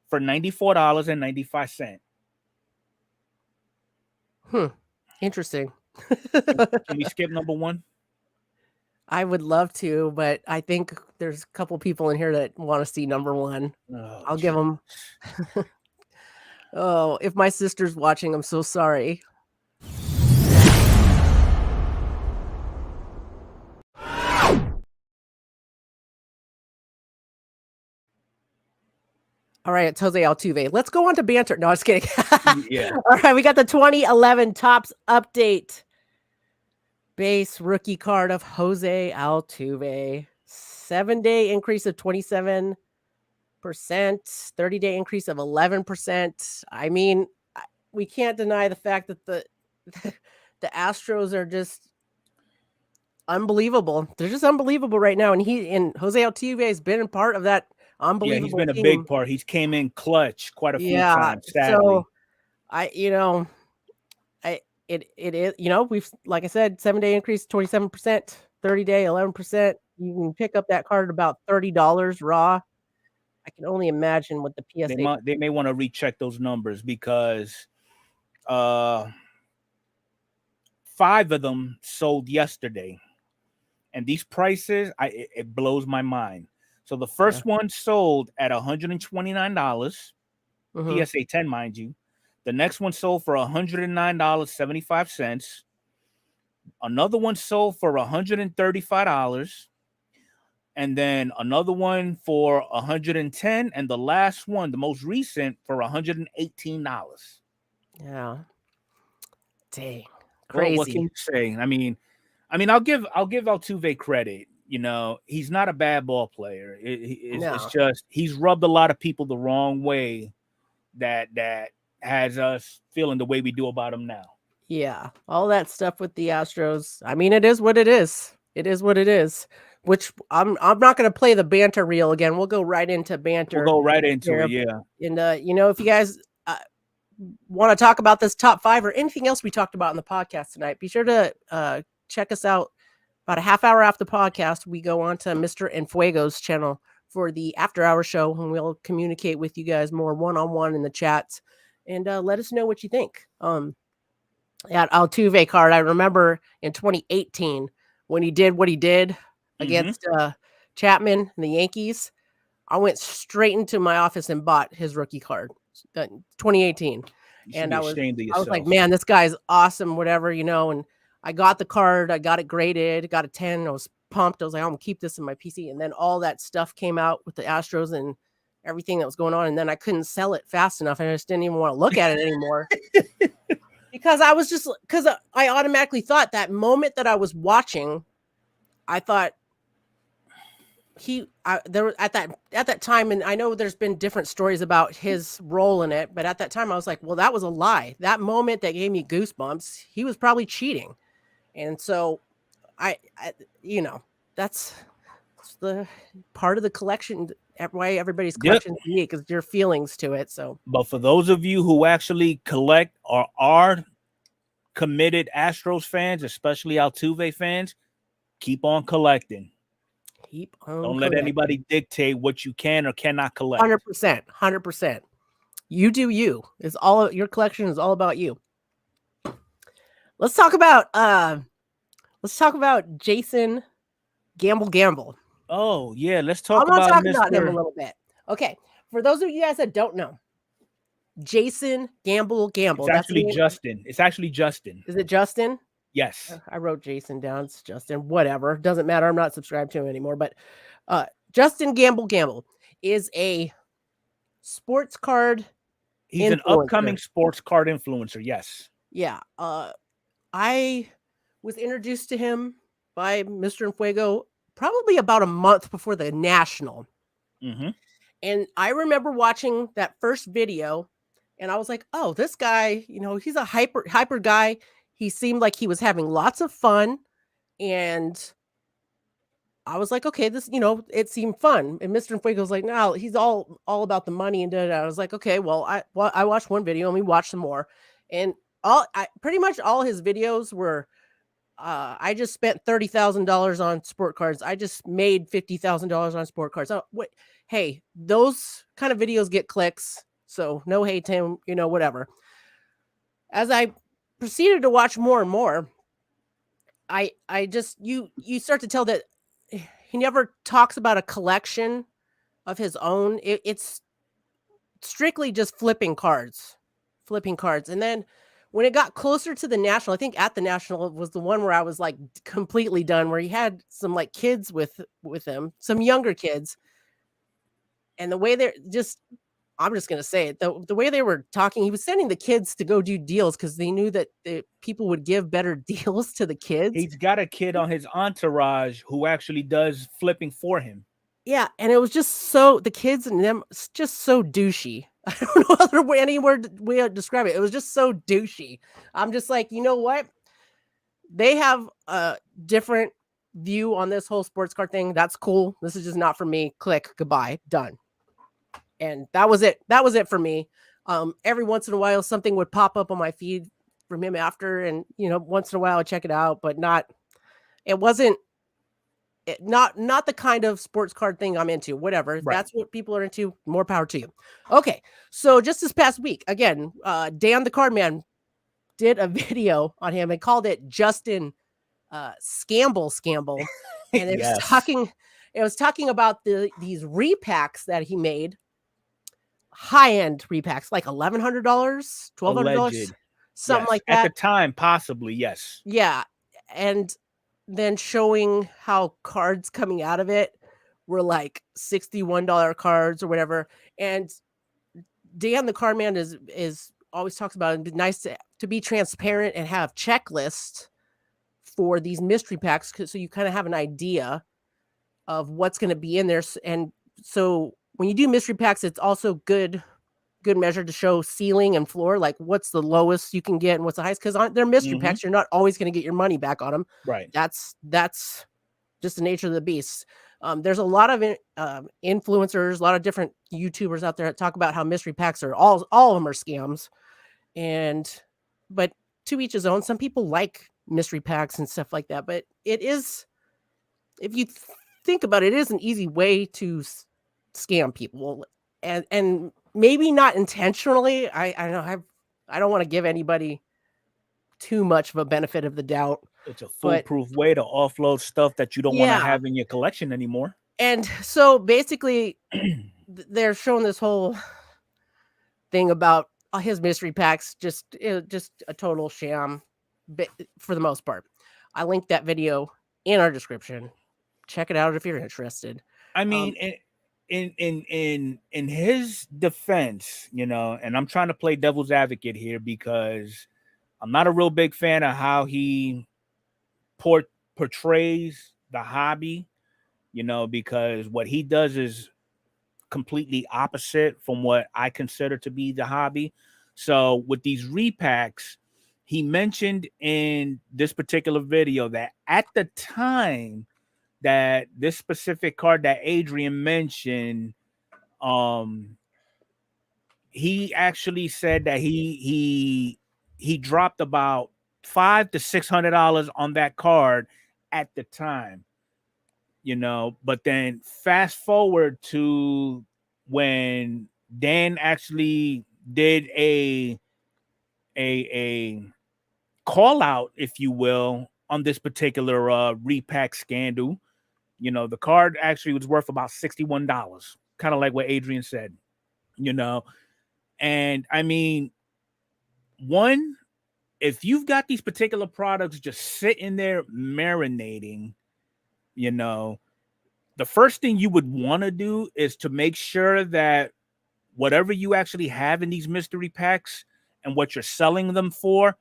for $94.95. Interesting. Can we skip number 1? I would love to, but I think there's a couple people in here that want to see number 1. Oh, I'll give them. Oh, if my sister's watching, I'm so sorry. All right, it's Jose Altuve. Let's go on to banter. No, I was kidding. Yeah. All right, we got the 2011 Topps update base rookie card of Jose Altuve. 7-day increase of 27%, 30-day increase of 11%. I mean, we can't deny the fact that the Astros are just unbelievable. They're just unbelievable right now, and Jose Altuve has been a part of that unbelievable. Yeah, he's been team. a big part. He's came in clutch quite a few times. Sadly. So it is, we've, like I said, 7-day increase, 27%, 30-day, 11%. You can pick up that card at about $30 raw. I can only imagine what the PSA. They may want to recheck those numbers because 5 of them sold yesterday, and these prices, it blows my mind. So the first one sold at $129, PSA 10, mind you. The next one sold for $109.75. Another one sold for $135. And then another one for $110. And the last one, the most recent, for $118. Yeah. Dang. Crazy. Well, what can you say? I mean, I'll give Altuve credit. He's not a bad ball player. It's just he's rubbed a lot of people the wrong way that has us feeling the way we do about him now. Yeah, all that stuff with the Astros. I mean, it is what it is. It is what it is. which I'm not going to play the banter reel again. We'll go right into banter. We'll go right into here. it. Yeah. And if you guys want to talk about this top 5 or anything else we talked about in the podcast tonight, be sure to check us out. About a half hour after the podcast, we go on to Mr. Enfuego's channel for the after hour show, and we'll communicate with you guys more one-on-one in the chats, and let us know what you think. At Altuve card, I remember in 2018 when he did what he did against Chapman and the Yankees, I went straight into my office and bought his rookie card. 2018, and I was like, man, this guy's awesome, whatever, and I got the card, I got it graded, got a 10. I was pumped. I was like, I'm gonna keep this in my PC. And then all that stuff came out with the Astros and everything that was going on, and then I couldn't sell it fast enough, and I just didn't even want to look at it anymore. because I automatically thought that moment that I was watching, I thought there at that time, and I know there's been different stories about his role in it, but at that time I was like, well, that was a lie. That moment that gave me goosebumps, he was probably cheating. And so I that's the part of the collection, why everybody's collection is unique, is your feelings to it. So, but for those of you who actually collect or are committed Astros fans, especially Altuve fans, keep on collecting. Don't let anybody dictate what you can or cannot collect. 100%. You do you. It's all, your collection is all about you. Let's talk about Jason Gamble. Oh yeah, let's talk about him a little bit. Okay, for those of you guys that don't know, Jason Gamble. It's actually Justin. It's actually Justin. Is it Justin? Yes. I wrote Jason down. It's Justin. Whatever. Doesn't matter. I'm not subscribed to him anymore. But Justin Gamble is a sports card. He's an upcoming sports card influencer. Yes. Yeah. I was introduced to him by Mr. Enfuego probably about a month before the National. Mm-hmm. And I remember watching that first video, and I was like, oh, this guy, he's a hyper guy. He seemed like he was having lots of fun, and I was like, okay, this, it seemed fun. And Mr. Enfuego was like, no, he's all about the money. And I was like, okay, well, I watched one video and we watched some more, and pretty much all his videos were, I just spent $30,000 on sport cards. I just made $50,000 on sport cards. Hey, those kind of videos get clicks. So no hate to him, whatever. As I proceeded to watch more and more, I just, you start to tell that he never talks about a collection of his own. It's strictly just flipping cards. And then when it got closer to the National, I think at the National was the one where I was like completely done, where he had some like kids with him, some younger kids. And the way they're just, I'm just going to say it, the way they were talking, he was sending the kids to go do deals because they knew that people would give better deals to the kids. He's got a kid on his entourage who actually does flipping for him. Yeah. And it was just the kids and them, just so douchey. I don't know any way to describe it. It was just so douchey. I'm just like, you know what? They have a different view on this whole sports card thing. That's cool. This is just not for me. Click, goodbye, done. And that was it. That was it for me. Every once in a while, something would pop up on my feed from him after, and once in a while I'd check it out, but not the kind of sports card thing I'm into. Whatever. Right. That's what people are into. More power to you. Okay. So just this past week, again, Dan the Card Man did a video on him and called it Justin Scamble. And it was talking about these repacks that he made. High-end repacks, like $1,100, $1,200, something like that. At the time, possibly, yes. Yeah. And then showing how cards coming out of it were like $61 cards or whatever. And Dan the Card Man is always talks about it. It's nice to be transparent and have checklists for these mystery packs, so you kind of have an idea of what's going to be in there. And so when you do mystery packs, it's also good measure to show ceiling and floor, like what's the lowest you can get and what's the highest, because they're mystery packs. You're not always going to get your money back on them. Right. That's just the nature of the beast. There's a lot of influencers, a lot of different YouTubers out there that talk about how mystery packs are all of them are scams. But to each his own. Some people like mystery packs and stuff like that, but it is, if you think about it, it is an easy way to scam people, and maybe not intentionally. I don't want to give anybody too much of a benefit of the doubt. It's a foolproof way to offload stuff that you don't want to have in your collection anymore. And so basically, they're showing this whole thing about his mystery packs, just a total sham, for the most part. I linked that video in our description. Check it out if you're interested. I mean, in his defense, you know, and I'm trying to play devil's advocate here because I'm not a real big fan of how he portrays the hobby, you know, because what he does is completely opposite from what I consider to be the hobby. So with these repacks, he mentioned in this particular video that at the time that this specific card that Adrian mentioned, he actually said that he dropped about $500 to $600 on that card at the time, you know. But then fast forward to when Dan actually did a call out, if you will, on this particular repack scandal. You know, the card actually was worth about $61, kind of like what Adrian said, you know. And I mean, one, if you've got these particular products just sitting there marinating, you know, the first thing you would want to do is to make sure that whatever you actually have in these mystery packs and what you're selling them for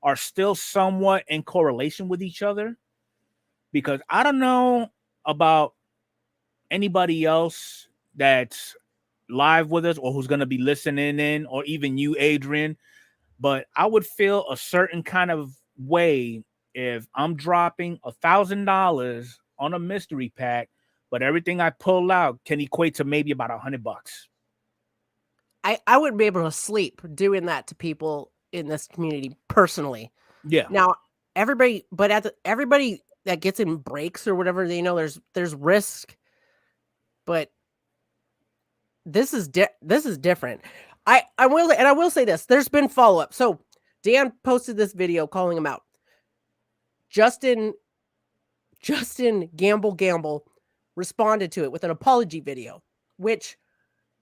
are still somewhat in correlation with each other. Because I don't know about anybody else that's live with us or who's going to be listening in, or even you, Adrian, but I would feel a certain kind of way if I'm dropping $1,000 on a mystery pack, but everything I pull out can equate to maybe about $100. I wouldn't be able to sleep doing that to people in this community personally. Yeah. Now everybody that gets in breaks or whatever, they know there's risk, but this is different. I will say this. There's been follow-up. So Dan posted this video calling him out. Justin Gamble responded to it with an apology video, which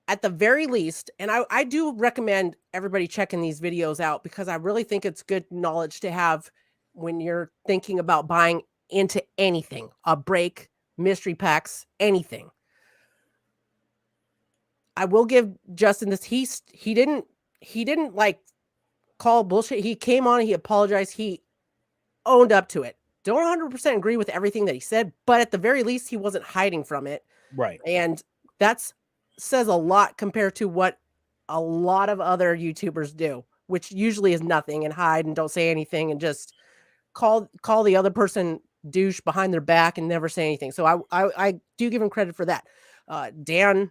at the very least, and I do recommend everybody checking these videos out because I really think it's good knowledge to have when you're thinking about buying into anything, a break, mystery packs, anything. I will give Justin this. He didn't like call bullshit. He came on, he apologized, he owned up to it. Don't 100% agree with everything that he said, but at the very least, he wasn't hiding from it. Right. And that's says a lot compared to what a lot of other YouTubers do, which usually is nothing and hide and don't say anything and just call the other person douche behind their back and never say anything. So I do give him credit for that. Dan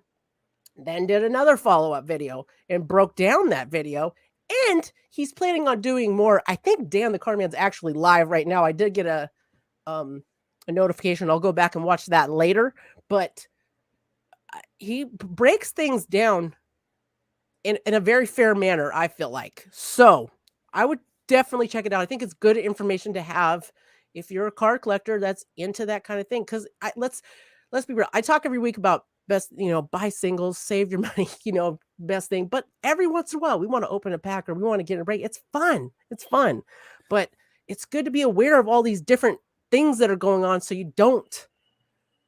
then did another follow-up video and broke down that video, and he's planning on doing more. I think Dan the Cardman's actually live right now. I did get a notification. I'll go back and watch that later, but he breaks things down in a very fair manner, I feel like. So I would definitely check it out. I think it's good information to have if you're a card collector that's into that kind of thing. Because let's be real. I talk every week about best, buy singles, save your money, best thing. But every once in a while, we want to open a pack or we want to get a break. It's fun. But it's good to be aware of all these different things that are going on so you don't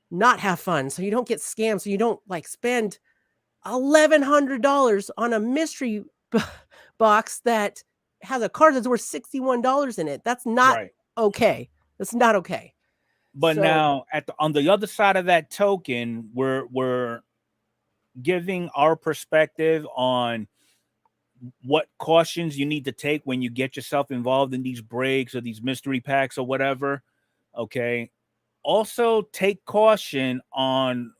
not have fun, so you don't get scammed, so you don't spend $1,100 on a mystery box that has a card that's worth $61 in it. That's not okay. That's not okay. But now on the other side of that token, we're giving our perspective on what cautions you need to take when you get yourself involved in these breaks or these mystery packs or whatever. Okay. also take caution on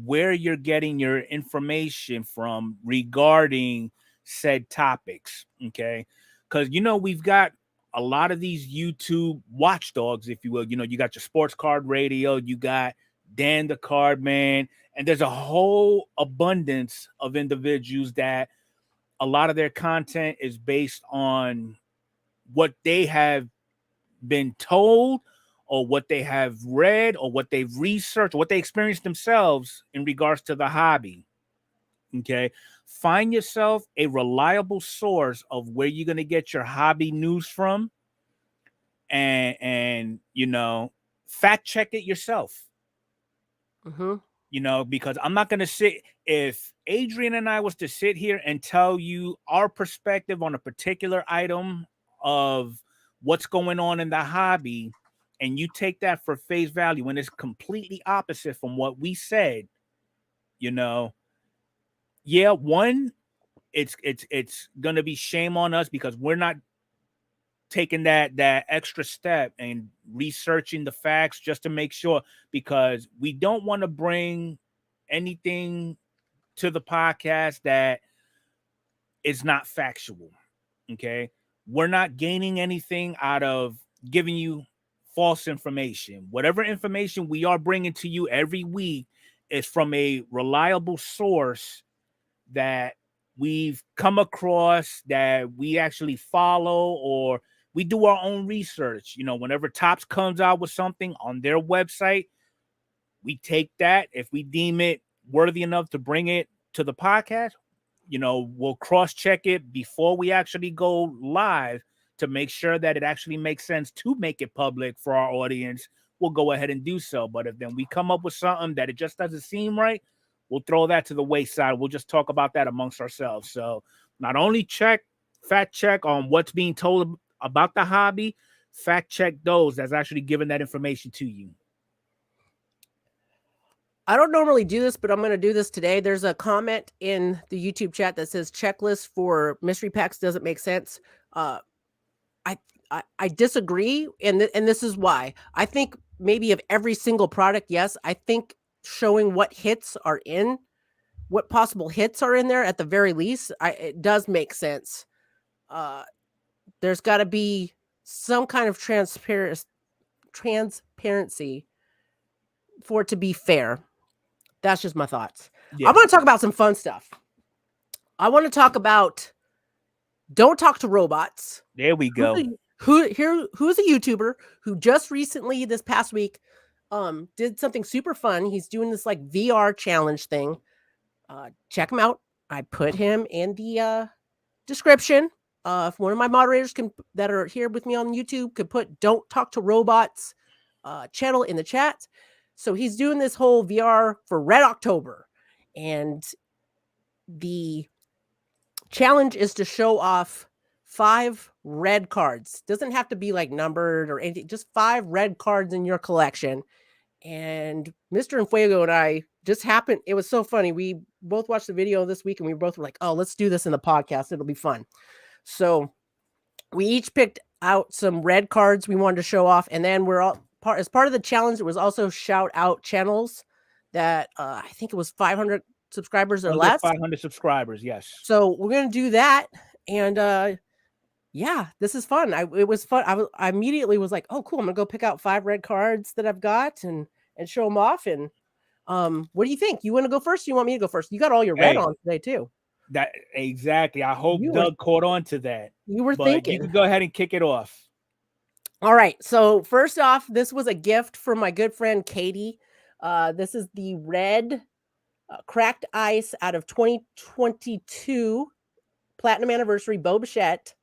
where you're getting your information from regarding said topics. Okay. Because, we've got a lot of these YouTube watchdogs, if you will. You got your sports card radio, you got Dan the Card Man, and there's a whole abundance of individuals that a lot of their content is based on what they have been told or what they have read or what they've researched, or what they experienced themselves in regards to the hobby. Okay. Find yourself a reliable source of where you're going to get your hobby news from, and fact check it yourself. Because I'm not going to sit, if Adrian and I was to sit here and tell you our perspective on a particular item of what's going on in the hobby, and you take that for face value and it's completely opposite from what we said, one, it's gonna be shame on us because we're not taking that extra step and researching the facts just to make sure, because we don't want to bring anything to the podcast that is not factual. Okay. We're not gaining anything out of giving you false information. Whatever information we are bringing to you every week is from a reliable source that we've come across, that we actually follow, or we do our own research. Whenever Topps comes out with something on their website, we take that. If we deem it worthy enough to bring it to the podcast, we'll cross-check it before we actually go live to make sure that it actually makes sense to make it public for our audience. We'll go ahead and do so. But if then we come up with something that it just doesn't seem right, we'll throw that to the wayside. We'll just talk about that amongst ourselves. So not only fact check on what's being told about the hobby, fact check those that's actually giving that information to you. I don't normally do this, but I'm going to do this today. There's a comment in the YouTube chat that says checklist for mystery packs doesn't make sense. I disagree, and this is why. I think maybe of every single product, yes, I think showing what hits are in, what possible hits are in there at the very least, it does make sense. There's got to be some kind of transparency for it to be fair. That's just my thoughts. Yeah. I want to talk about some fun stuff. I want to talk about Don't Talk to Robots. There we go. Who's a YouTuber who just recently, this past week, did something super fun. He's doing this like VR challenge thing. Check him out. I put him in the description. If one of my moderators that are here with me on YouTube could put Don't Talk to Robots channel in the chat. So he's doing this whole VR for Red October, and the challenge is to show off 5 red cards. Doesn't have to be like numbered or anything, just 5 red cards in your collection. And Mr. Enfuego and I just happened, it was so funny. We both watched the video this week and we both were like, oh, let's do this in the podcast. It'll be fun. So we each picked out some red cards we wanted to show off. And then we're all as part of the challenge, it was also shout out channels that I think it was 500 subscribers or less. 500 subscribers, yes. So we're going to do that. And yeah, this is fun. It was fun. I immediately was like, oh, cool. I'm going to go pick out 5 red cards that I've got and show them off. And what do you think? You want to go first? Or you want me to go first? You got all your red on today too. That exactly. I hope Doug caught on to that. You were thinking. You can go ahead and kick it off. All right. So first off, this was a gift from my good friend Katie. This is the red cracked ice out of 2022 Platinum Anniversary Bo Bichette.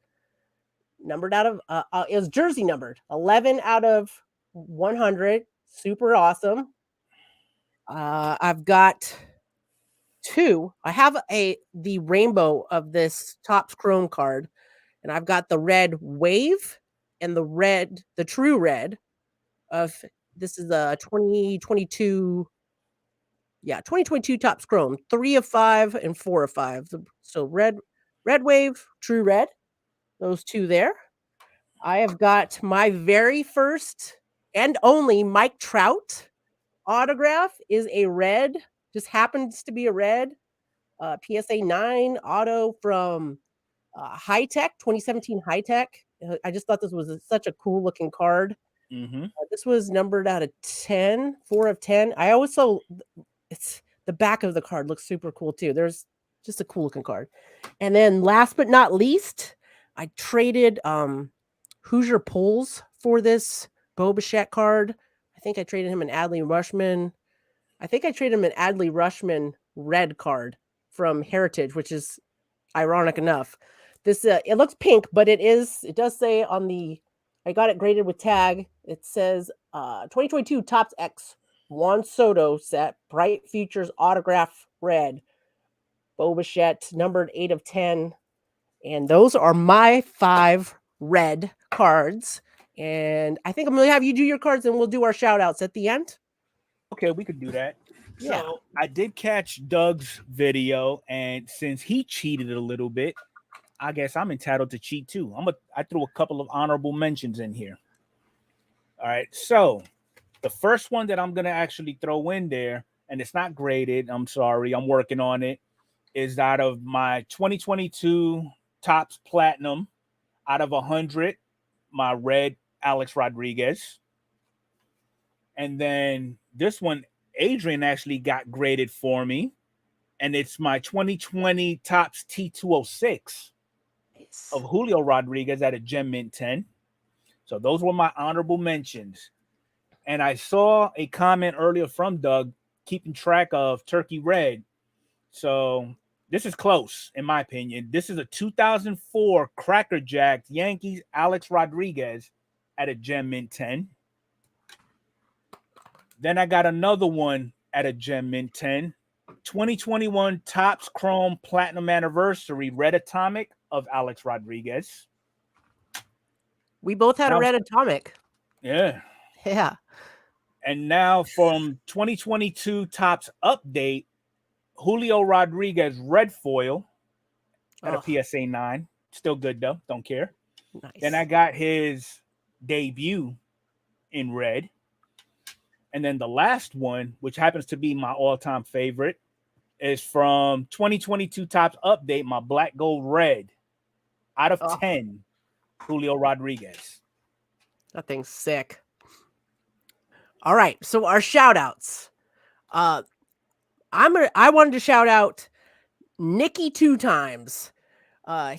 Numbered out of it was jersey numbered 11 out of 100. Super awesome. I've got 2. I have the rainbow of this Topps Chrome card, and I've got the red wave and the true red of this is a 2022. Yeah, 2022 Topps Chrome. 3 of 5 and 4 of 5. So red wave, true red. Those 2 there. I have got my very first and only Mike Trout autograph is a red, just happens to be a red PSA 9 auto from High Tech, 2017 High Tech. I just thought this was such a cool looking card. This was numbered out of 10, 4 of 10. I also, it's the back of the card looks super cool too. There's just a cool looking card. And then last but not least, I traded Hoosier Pulls for this Bo Bichette card. I think I traded him an Adley Rushman. I think I traded him an Adley Rushman red card from Heritage, which is ironic enough. This it looks pink, but it does say on the, I got it graded with tag. It says 2022 Topps X Juan Soto set, Bright Futures autograph red, Bo Bichette, numbered 8 of 10. And those are my 5 red cards. And I think I'm going to have you do your cards and we'll do our shout outs at the end. Okay, we could do that. Yeah. So I did catch Doug's video, and since he cheated a little bit, I guess I'm entitled to cheat too. I threw a couple of honorable mentions in here. All right, so the first one that I'm gonna actually throw in there, and it's not graded, I'm sorry, I'm working on it, is out of my 2022 Topps Platinum, out of 100, my red Alex Rodriguez. And then this one, Adrian actually got graded for me, and it's my 2020 Topps T206 of Julio Rodriguez at a Gem Mint 10. So those were my honorable mentions. And I saw a comment earlier from Doug keeping track of Turkey Red. So this is close, in my opinion. This is a 2004 Cracker Jack Yankees Alex Rodriguez at a Gem Mint 10. Then I got another one at a Gem Mint 10. 2021 Topps Chrome Platinum Anniversary Red Atomic of Alex Rodriguez. We both had a red atomic. Yeah. Yeah. And now from 2022 Topps Update, Julio Rodriguez red foil at a PSA 9. Still good though. Don't care. Nice. Then I got his debut in red. And then the last one, which happens to be my all-time favorite, is from 2022 Topps Update, my black gold red out of 10, Julio Rodriguez. That thing's sick. All right, so our shout outs. I wanted to shout out Nicky 2 times.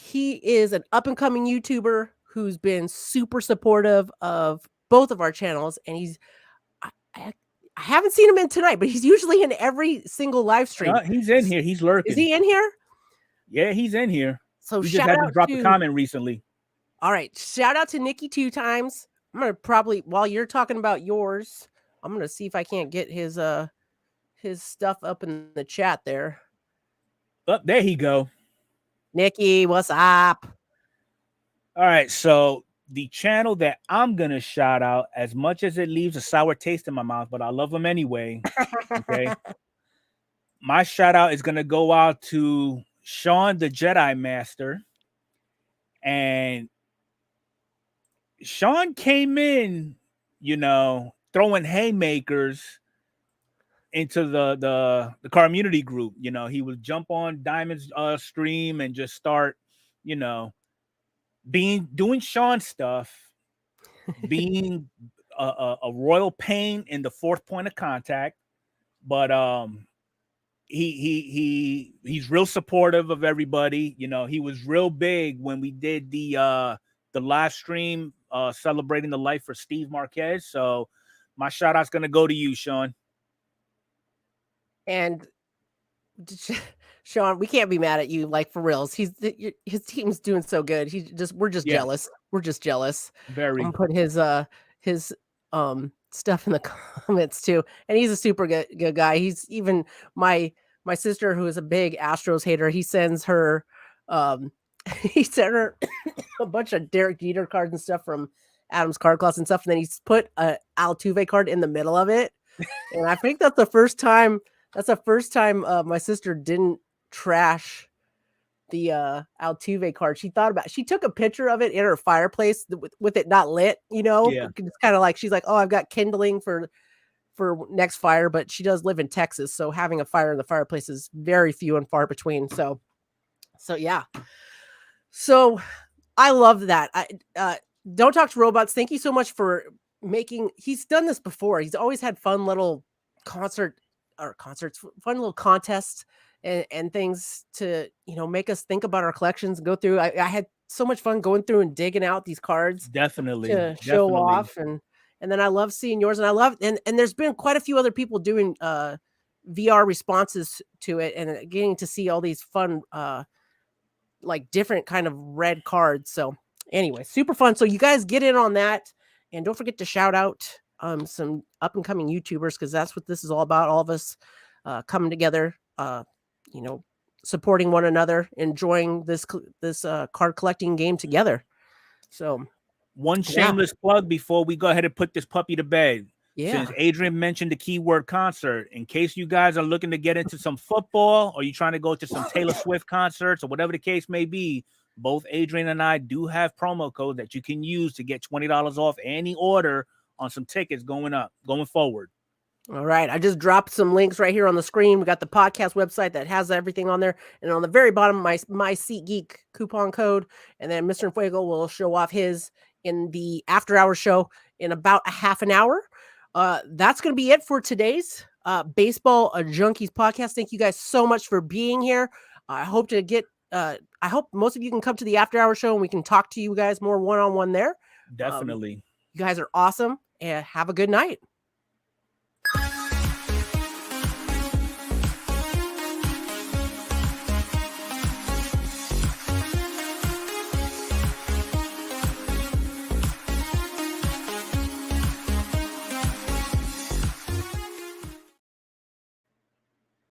He is an up-and-coming YouTuber who's been super supportive of both of our channels, and I haven't seen him in tonight, but he's usually in every single live stream. He's in here. He's lurking. Is he in here? Yeah, he's in here. So he just had to drop a comment recently. All right. Shout out to Nicky 2 times. I'm going to probably, while you're talking about yours, I'm going to see if I can't get his stuff up in the chat there. Oh, there he go. Nicky, what's up? All right. So the channel that I'm going to shout out, as much as it leaves a sour taste in my mouth, but I love them anyway. Okay. My shout out is going to go out to Sean, the Jedi Master. And Sean came in, throwing haymakers into the community group. He would jump on Diamond's stream and just start, doing Sean stuff, being a royal pain in the fourth point of contact, but he's real supportive of everybody. He was real big when we did the live stream celebrating the life for Steve Marquez. So my shout out's gonna go to you, Sean. And Sean, we can't be mad at you, like, for reals. His team's doing so good. We're just jealous. We're just jealous. Very. I'm put his stuff in the comments too. And he's a super good guy. He's even my sister, who is a big Astros hater. He sends her he sent her a bunch of Derek Jeter cards and stuff from Adam's Card Closet and stuff. And then he's put a Altuve card in the middle of it. And I think that's the first time my sister didn't trash Altuve card. She took a picture of it in her fireplace with it not lit, Yeah. It's kind of like, she's like, oh, I've got kindling for next fire, but she does live in Texas. So having a fire in the fireplace is very few and far between. So yeah. So I love that. Don't Talk to Robots. Thank you so much for he's done this before. He's always had fun little fun little contests and things to, make us think about our collections and go through. I had so much fun going through and digging out these cards Definitely. to show off. And then I love seeing yours, and I love, and there's been quite a few other people doing VR responses to it, and getting to see all these fun like different kind of red cards. So anyway, super fun. So you guys get in on that, and don't forget to shout out some up and coming YouTubers, because that's what this is all about. All of us coming together, supporting one another, enjoying this card collecting game together. So one shameless plug before we go ahead and put this puppy to bed. Yeah. Since Adrian mentioned the keyword concert, in case you guys are looking to get into some football, or you're trying to go to some Taylor Swift concerts, or whatever the case may be, both Adrian and I do have promo code that you can use to get $20 off any order on some tickets going forward. All right. I just dropped some links right here on the screen. We got the podcast website that has everything on there. And on the very bottom, my SeatGeek coupon code. And then Mr. Fuego will show off his in the after hour show in about a half an hour. That's going to be it for today's Baseball Junkies podcast. Thank you guys so much for being here. I hope most of you can come to the after hour show and we can talk to you guys more one-on-one there. Definitely. You guys are awesome, and have a good night.